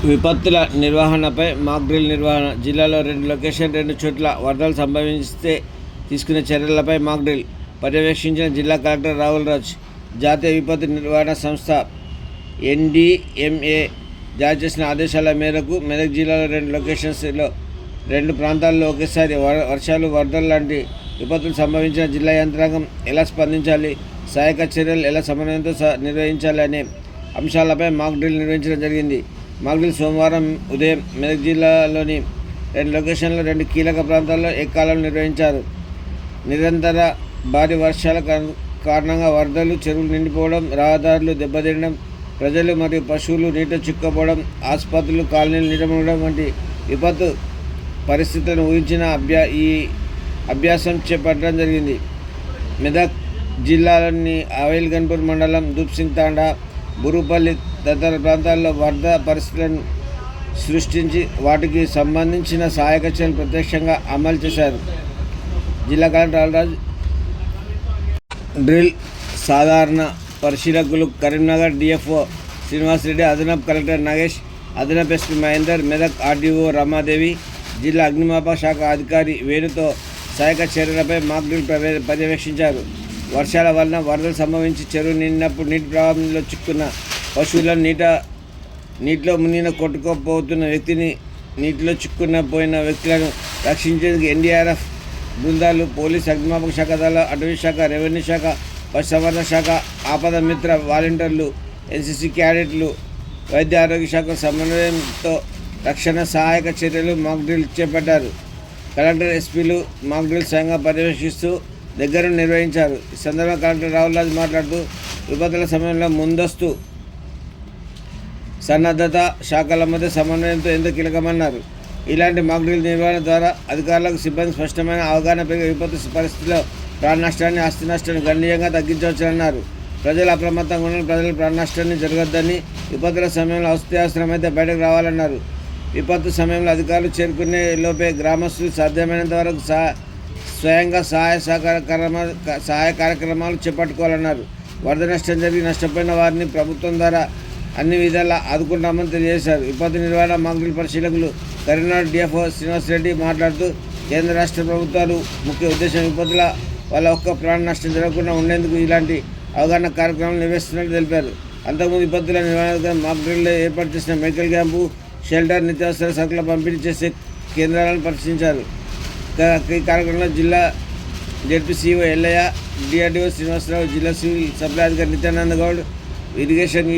విపత్తుల నిర్వహణపై mock drill నిర్వహణ. జిల్లాలో 2 చోట్ల వరదలు సంభవిస్తే తీసుకునే చర్యలపై మాక్ డ్రిల్ పర్యవేక్షించిన జిల్లా కలెక్టర్ రాహుల్ రాజ్. జాతీయ విపత్తు నిర్వహణ సంస్థ NDMA జారీ చేసిన ఆదేశాల మేరకు మెదక్ జిల్లాలో 2 లొకేషన్స్లో 2 ప్రాంతాల్లో ఒకేసారి వర్షాలు, వరదలు లాంటి విపత్తులు సంభవించిన జిల్లా యంత్రాంగం ఎలా స్పందించాలి, సహాయక చర్యలు ఎలా సమన్వయంతో నిర్వహించాలి అనే అంశాలపై మాక్ డ్రిల్ నిర్వహించడం జరిగింది. మాక్ డ్రిల్ సోమవారం ఉదయం మెదక్ జిల్లాలోని 2 లొకేషన్లో 2 కీలక ప్రాంతాల్లో ఏకకాలంలో నిర్వహించారు. నిరంతర భారీ వర్షాల కారణంగా వరదలు, చెరువులు నిండిపోవడం, రహదారులు దెబ్బతినడం, ప్రజలు మరియు పశువులు నీట చిక్కుపోవడం, ఆసుపత్రులు, కాలనీలు నీటమునడం వంటి విపత్తు పరిస్థితులను ఊహించిన ఈ అభ్యాసం చేపట్టడం జరిగింది. మెదక్ జిల్లాలోని ఆవేల్గన్పూర్ మండలం, దూప్సింగ్ తాండా, బురుపల్లి తదితర ప్రాంతాల్లో వరద పరిస్థితులను సృష్టించి వాటికి సంబంధించిన సహాయక చర్యలు ప్రత్యక్షంగా అమలు చేశారు. జిల్లా కలెక్టర్ రాహుల్ డ్రిల్ సాధారణ పరిశీలకులు కరీంనగర్ DFO శ్రీనివాసరెడ్డి, అదనపు కలెక్టర్ నాగేష్, అదనపు SP మహేందర్, మెదక్ RDO రమాదేవి, జిల్లా అగ్నిమాపక శాఖ అధికారి వేణుతో సహాయక చర్యలపై మాక్ డ్రిల్ పర్యవేక్షించారు. వర్షాల వలన వరదలు సంభవించి చెరువు నిండినప్పుడు నీటి ప్రవాహంలో చిక్కున్న పశువులను, నీటిలో మునిగిన కొట్టుకుపోతున్న వ్యక్తిని, నీటిలో చిక్కుకుపోయిన వ్యక్తులను రక్షించేందుకు NDRF బృందాలు, పోలీస్, అగ్నిమాపక శాఖ దళాలు, అటవీ శాఖ, రెవెన్యూ శాఖ, పశుసంవర్ధక శాఖ, ఆపద మిత్ర వాలంటీర్లు, NCC క్యాడెట్లు, వైద్య ఆరోగ్య శాఖ సమన్వయంతో రక్షణ సహాయక చర్యలు మాక్ డ్రిల్ చేపట్టారు. కలెక్టర్, SPలు మాక్ డ్రిల్ స్వయంగా పర్యవేక్షిస్తూ దగ్గర నిర్వహించారు. ఈ సందర్భంగా కలెక్టర్ రాహుల్ రాజ్ మాట్లాడుతూ విపత్తుల సమయంలో ముందస్తు సన్నద్ధత శాఖల మధ్య సమన్వయంతో ఎంతో కీలకమన్నారు. ఇలాంటి మాక్ డ్రిల్ నిర్వహణ ద్వారా అధికారులకు, సిబ్బంది స్పష్టమైన అవగాహన పెరిగే విపత్తు పరిస్థితుల్లో ప్రాణ నష్టాన్ని, ఆస్తి నష్టాన్ని గణనీయంగా తగ్గించవచ్చన్నారు. ప్రజలు అప్రమత్తంగా ఉన్న ప్రజల ప్రాణ నష్టాన్ని జరగద్దని, విపత్తుల సమయంలో అవసరమైతే బయటకు రావాలన్నారు. విపత్తు సమయంలో అధికారులు చేరుకునే లోపే గ్రామస్తులు సాధ్యమైనంత వరకు స్వయంగా సహాయ కార్యక్రమాలు చేపట్టుకోవాలన్నారు. వరద నష్టం జరిగి నష్టపోయిన వారిని ప్రభుత్వం ద్వారా అన్ని విధాలా ఆదుకుంటామని తెలియజేశారు. విపత్తు నిర్వహణ మాక్ డ్రిల్ పరిశీలకులు కరీంనగర్ DFO శ్రీనివాసరెడ్డి మాట్లాడుతూ కేంద్ర రాష్ట్ర ప్రభుత్వాలు ముఖ్య ఉద్దేశం విపత్తుల వల్ల ఒక్క ప్రాణ నష్టం జరగకుండా ఉండేందుకు ఇలాంటి అవగాహన కార్యక్రమాలు నిర్వహిస్తున్నట్టు తెలిపారు. అంతకుముందు విపత్తుల నిర్వహణ మాక్ డ్రిల్లో ఏర్పాటు చేసిన మెడికల్ క్యాంపు, షెల్టర్, నిత్యావసర సరుకుల పంపిణీ చేసే కేంద్రాలను పరిశీలించారు. ఈ కార్యక్రమంలో జిల్లా ZPCO ఎల్లయ్య, DRDO శ్రీనివాసరావు, జిల్లా సివిల్ సప్లై అధికారి నిత్యానంద గౌడ్, ఇరిగేషన్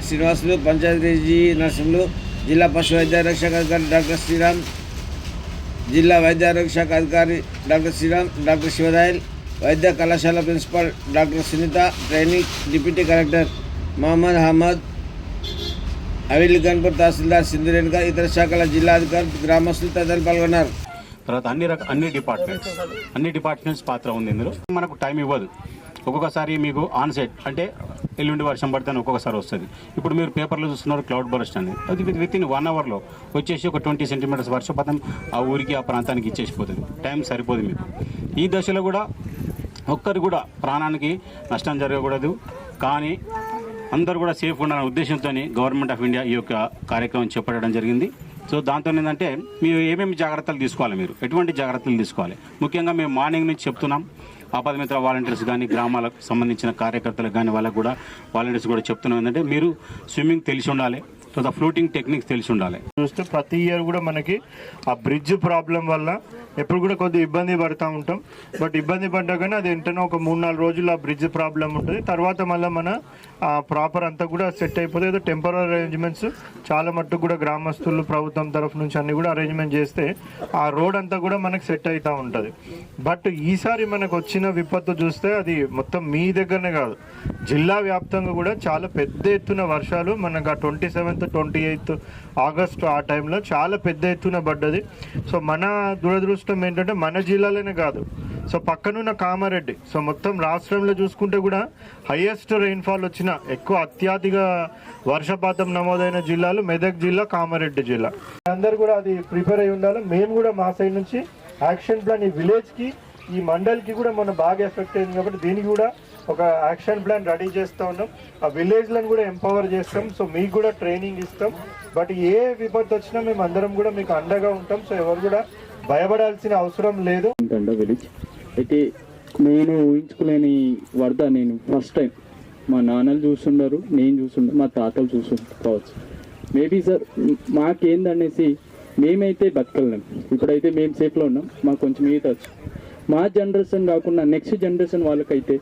శ్రీనివాసులు, పంచాయతీ నర్సింహులు, జిల్లా పశు వైద్య ఆరోగ్య శాఖ అధికారి డాక్టర్ శ్రీరామ్, జిల్లా వైద్య ఆరోగ్య శాఖ అధికారి డాక్టర్ శ్రీరామ్, డాక్టర్ శివదాయల్, వైద్య కళాశాల principal doctor Sunitha, training deputy collector Mohammed Ahmed, Avelganpur tahsildar Sindhurenuka, ఇతర శాఖల జిల్లా అధికారులు, గ్రామస్తులు తదితరులు పాల్గొన్నారు. తర్వాత అన్ని డిపార్ట్మెంట్స్ పాత్ర ఉంది ఇందులో. మనకు టైం ఇవ్వదు. ఒక్కొక్కసారి మీకు ఆన్ సైట్ అంటే ఎల్లుండి వర్షం పడితే ఒక్కొక్కసారి వస్తుంది. ఇప్పుడు మీరు పేపర్లో చూస్తున్నారు క్లౌడ్ బరస్ట్ అని, అది వితిన్ 1 అవర్లో వచ్చేసి ఒక 20 సెంటీమీటర్స్ వర్షపాతం ఆ ఊరికి, ఆ ప్రాంతానికి ఇచ్చేసిపోతుంది. టైం సరిపోదు మీకు. ఈ దశలో కూడా ఒక్కరు కూడా ప్రాణానికి నష్టం జరగకూడదు, కానీ అందరూ కూడా సేఫ్ ఉండాలనే ఉద్దేశంతో గవర్నమెంట్ ఆఫ్ ఇండియా ఈ యొక్క కార్యక్రమం చేపట్టడం జరిగింది. సో దాంతో ఏంటంటే మీరు ఏమేమి జాగ్రత్తలు తీసుకోవాలి, మీరు ఎటువంటి జాగ్రత్తలు తీసుకోవాలి. ముఖ్యంగా మేము మార్నింగ్ నుంచి చెప్తున్నాం. ఆపద మిత్ర వాలంటీర్స్ కానీ, గ్రామాలకు సంబంధించిన కార్యకర్తలకు కానీ, వాళ్ళకు కూడా వాలంటీర్స్ కూడా చెప్తున్నాం ఏంటంటే మీరు స్విమ్మింగ్ తెలిసి ఉండాలి, తర్వాత ఫ్లూటింగ్ టెక్నిక్స్ తెలిసి ఉండాలి. చూస్తే ప్రతి ఇయర్ కూడా మనకి ఆ బ్రిడ్జ్ ప్రాబ్లం వల్ల ఎప్పుడు కూడా కొద్దిగా ఇబ్బంది పడుతూ ఉంటాం. బట్ ఇబ్బంది పడ్డా కానీ అది వెంటనే ఒక 3-4 రోజులు ఆ బ్రిడ్జ్ ప్రాబ్లం ఉంటుంది. తర్వాత మళ్ళీ మన ప్రాపర్ అంతా కూడా సెట్ అయిపోతుంది. ఏదో టెంపరీ అరేంజ్మెంట్స్ చాలా మట్టుకు కూడా గ్రామస్తులు, ప్రభుత్వం తరఫు నుంచి అన్ని కూడా అరేంజ్మెంట్ చేస్తే ఆ రోడ్ అంతా కూడా మనకు సెట్ అవుతూ ఉంటుంది. బట్ ఈసారి మనకు వచ్చిన విపత్తు చూస్తే అది మొత్తం మీ దగ్గరనే కాదు, జిల్లా వ్యాప్తంగా కూడా చాలా పెద్ద ఎత్తున వర్షాలు మనకు ఆ 27th, 28th ఆగస్టు ఆ టైంలో చాలా పెద్ద ఎత్తున పడ్డది. సో మన దురదృష్టం ఏంటంటే మన జిల్లాలోనే కాదు, సో పక్కనున్న కామారెడ్డి, సో మొత్తం రాష్ట్రంలో చూసుకుంటే కూడా హైయెస్ట్ రెయిన్ఫాల్ వచ్చిన, ఎక్కువ అత్యధిక వర్షపాతం నమోదైన జిల్లాలు మెదక్ జిల్లా, కామారెడ్డి జిల్లా. అందరు కూడా అది ప్రిపేర్ అయి ఉండాలి. మేము కూడా మా సైడ్ నుంచి యాక్షన్ ప్లాన్ ఈ విలేజ్కి, ఈ మండల్కి కూడా మన బాగా ఎఫెక్ట్ అయింది కాబట్టి దీనికి కూడా ఒక యాక్షన్ ప్లాన్ రెడీ చేస్తూ ఉన్నాం. ఆ విలేజ్లను కూడా ఎంపవర్ చేస్తాం. సో మీకు కూడా ట్రైనింగ్ ఇస్తాం. బట్ ఏ విపత్తు వచ్చినా మేము అందరం కూడా మీకు అండగా ఉంటాం. సో ఎవరు కూడా భయపడాల్సిన అవసరం లేదు. విలేజ్ అయితే నేను ఊహించుకోలేని వరద. నేను ఫస్ట్ టైం మా నాన్నలు చూస్తున్నారు, నేను చూస్తుంటారు, మా తాతలు చూస్తుంటారు కావచ్చు. మేబీ సార్ మాకేందనేసి మేమైతే బతకలేం. ఇప్పుడైతే మేము సేఫ్లో ఉన్నాం, మాకు కొంచెం ఈత వచ్చు. మా జనరేషన్ కాకుండా నెక్స్ట్ జనరేషన్ వాళ్ళకైతే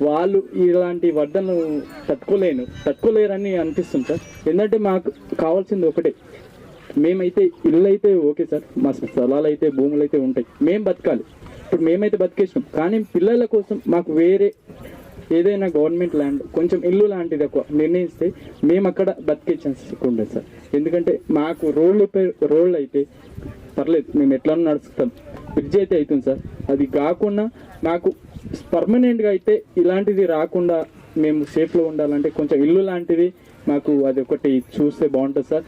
వాళ్ళు ఇలాంటి వరదలను తట్టుకోలేరని అనిపిస్తుంది సార్. ఎందుకంటే మాకు కావాల్సింది ఒకటే, మేమైతే ఇల్లు అయితే ఓకే సార్, మా స్థలాలు అయితే భూములు అయితే ఉంటాయి, మేము బతకాలి. ఇప్పుడు మేమైతే బతికేసినాం, కానీ పిల్లల కోసం మాకు వేరే ఏదైనా గవర్నమెంట్ ల్యాండ్ కొంచెం ఇల్లు లాంటిది ఎక్కువ నిర్ణయిస్తే మేము అక్కడ బతికే ఛాన్సెస్ ఎక్కువ ఉండదు సార్. ఎందుకంటే మాకు రోడ్లు అయితే పర్లేదు, మేము ఎట్లా నడుస్తాం. బ్రిడ్జ్ అయితే అవుతుంది సార్. అది కాకుండా నాకు పర్మనెంట్గా అయితే ఇలాంటిది రాకుండా మేము సేఫ్లో ఉండాలంటే కొంచెం ఇల్లు లాంటిది మాకు అది ఒకటి చూస్తే బాగుంటుంది సార్.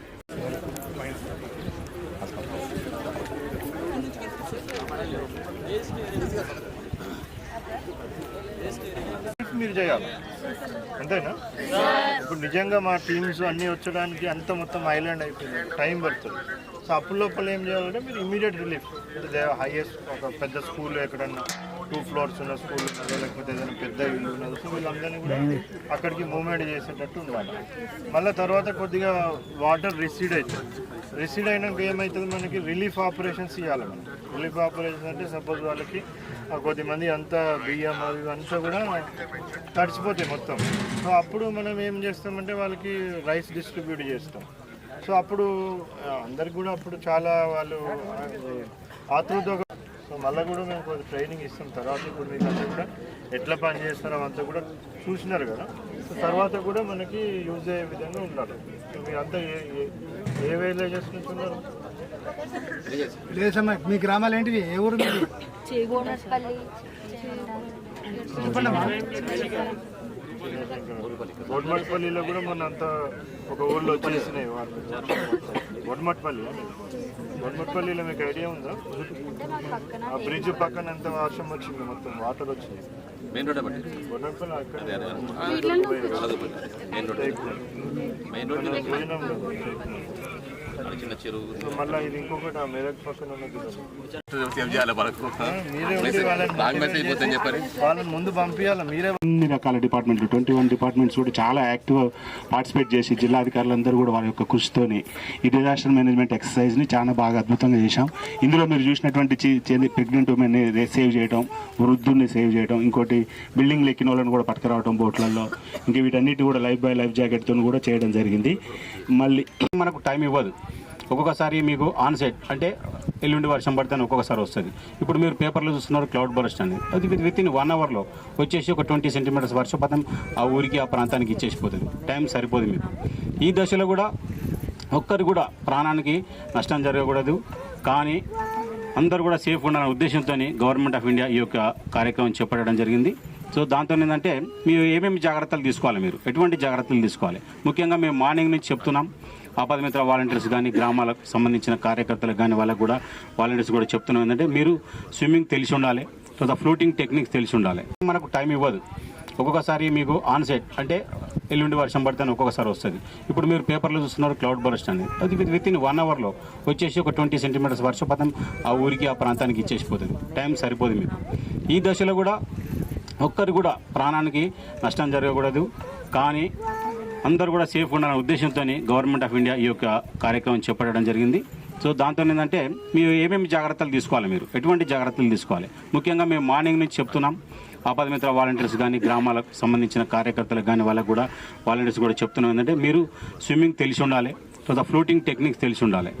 మీరు చేయాలి అంతేనా? ఇప్పుడు నిజంగా మా టీమ్స్ అన్నీ వచ్చడానికి అంత మొత్తం ఐలాండ్ అయిపోయింది, టైం పడుతుంది. సో అప్పుడు లోపల ఏం చేయాలంటే మీరు ఇమీడియట్ రిలీఫ్, అంటే హైయెస్ట్ ఒక పెద్ద స్కూల్ ఎక్కడన్నా 2 floors ఉన్న స్కూల్ ఉన్నదో లేకపోతే ఏదైనా పెద్ద ఇల్లు ఉన్నదో, సో వీళ్ళందరినీ కూడా అక్కడికి మూవ్మెంట్ చేసేటట్టు ఉండాలి. మళ్ళీ తర్వాత కొద్దిగా వాటర్ రిసీడ్ అవుతుంది. రిసీడ్ అయినాక ఏమవుతుంది, మనకి రిలీఫ్ ఆపరేషన్స్ ఇవ్వాలి. మనం రిలీఫ్ ఆపరేషన్స్ అంటే సపోజ్ వాళ్ళకి కొద్దిమంది అంతా బియ్యం అవి అంతా కూడా తడిచిపోతాయి మొత్తం. సో అప్పుడు మనం ఏం చేస్తామంటే వాళ్ళకి రైస్ డిస్ట్రిబ్యూట్ చేస్తాం. సో అప్పుడు అందరికి కూడా అప్పుడు చాలా వాళ్ళు ఆతృత. సో మళ్ళీ కూడా మేము కొంచెం ట్రైనింగ్ ఇస్తాం. తర్వాత ఇప్పుడు మీకు అంతా కూడా ఎట్లా పని చేస్తారో అంతా కూడా చూసినారు కదా. సో తర్వాత కూడా మనకి యూజ్ అయ్యే విధంగా ఉండాలి. సో మీరంతా ఏ విలేజెస్ నుంచి ఉన్నారు? లేదమ్మా, మీ గ్రామాలు ఏంటివి? ఏ ఊరు మీది? గొడ్మట్పల్లిలో కూడా మొన్న అంతా ఒక ఊళ్ళో వచ్చేసినాయి వాళ్ళు. గొడ్మట్పల్లిలో మీకు ఐడియా ఉందా? ఆ బ్రిడ్జ్ పక్కన ఎంత వర్షం వచ్చింది, మొత్తం వాటర్ వచ్చింది. గొడ్మట్పల్లి మళ్ళీ ఇది ఇంకొకటి ఆ మెదక్ పక్కన వాళ్ళని ముందు పంపించాలి. మీరే అన్ని రకాల డిపార్ట్మెంట్లు 21 డిపార్ట్మెంట్స్ కూడా చాలా యాక్టివ్ పార్టిసిపేట్ చేసి జిల్లాధికారులందరూ కూడా వారి యొక్క కృషితోని ఈ డిజాస్టర్ మేనేజ్మెంట్ ఎక్సర్సైజ్ని చాలా బాగా అద్భుతంగా చేశాం. ఇందులో మీరు చూసినటువంటి ప్రెగ్నెంట్ ఉమెన్ని సేవ్ చేయడం, వృద్ధుల్ని సేవ్ చేయడం, ఇంకోటి బిల్డింగ్లు ఎక్కిన వాళ్ళని కూడా పట్టుకురావడం బోట్లలో, ఇంకా వీటన్నిటి కూడా లైఫ్ బై లైఫ్ జాకెట్తో కూడా చేయడం జరిగింది. మళ్ళీ మనకు టైం ఇవ్వదు. ఒక్కొక్కసారి మీకు ఆన్సెట్ అంటే ఎల్లుండి వర్షం పడితే ఒక్కొక్కసారి వస్తుంది. ఇప్పుడు మీరు పేపర్లో చూస్తున్నారు క్లౌడ్ బరస్ట్ అని, అది విత్ ఇన్ 1 hourలో వచ్చేసి ఒక 20 centimeters వర్షపాతం ఆ ఊరికి ఆ ప్రాంతానికి ఇచ్చేసిపోతుంది. టైం సరిపోదు మీకు. ఈ దశలో కూడా ఒక్కరు కూడా ప్రాణానికి నష్టం జరగకూడదు, కానీ అందరూ కూడా సేఫ్ ఉండాలనే ఉద్దేశంతో గవర్నమెంట్ ఆఫ్ ఇండియా ఈ యొక్క కార్యక్రమం చేపట్టడం జరిగింది. సో దాంతో ఏంటంటే మీరు ఏమేమి జాగ్రత్తలు తీసుకోవాలి, మీరు ఎటువంటి జాగ్రత్తలు తీసుకోవాలి. ముఖ్యంగా మేము మార్నింగ్ నుంచి చెప్తున్నాం. ఆపద మిత్ర వాలంటీర్స్ కానీ గ్రామాలకు సంబంధించిన కార్యకర్తలకు కానీ వాళ్ళకు కూడా వాలంటీర్స్ కూడా చెప్తున్నాం ఏంటంటే మీరు స్విమ్మింగ్ తెలిసి ఉండాలి, తర్వాత ఫ్లోటింగ్ టెక్నిక్స్ తెలిసి ఉండాలి. మనకు టైం ఇవ్వదు. ఒక్కొక్కసారి మీకు ఆన్సెట్ అంటే ఎల్లుండి వర్షం పడితే ఒక్కొక్కసారి వస్తుంది. ఇప్పుడు మీరు పేపర్లో చూస్తున్నారు క్లౌడ్ బరస్ట్ అని, అది విత్ ఇన్ 1 hourలో వచ్చేసి ఒక 20 centimeters వర్షపాతం ఆ ఊరికి ఆ ప్రాంతానికి ఇచ్చేసిపోతుంది. టైం సరిపోదు మీకు. ఈ దశలో కూడా ఒక్కరు కూడా ప్రాణానికి నష్టం జరగకూడదు, కానీ అందరూ కూడా సేఫ్ ఉండాలనే ఉద్దేశంతో గవర్నమెంట్ ఆఫ్ ఇండియా ఈ యొక్క కార్యక్రమం చేపట్టడం జరిగింది. సో దాంతో ఏంటంటే మీరు ఏమేమి జాగ్రత్తలు తీసుకోవాలి, మీరు ఎటువంటి జాగ్రత్తలు తీసుకోవాలి. ముఖ్యంగా మేము మార్నింగ్ నుంచి చెప్తున్నాం. ఆపద మిత్ర వాలంటీర్స్ కానీ గ్రామాలకు సంబంధించిన కార్యకర్తలకు కానీ వాళ్ళకు కూడా వాలంటీర్స్ కూడా చెప్తున్నాం ఏంటంటే మీరు స్విమ్మింగ్ తెలిసి ఉండాలి, తర్వాత ఫ్లోటింగ్ టెక్నిక్స్ తెలిసి ఉండాలి.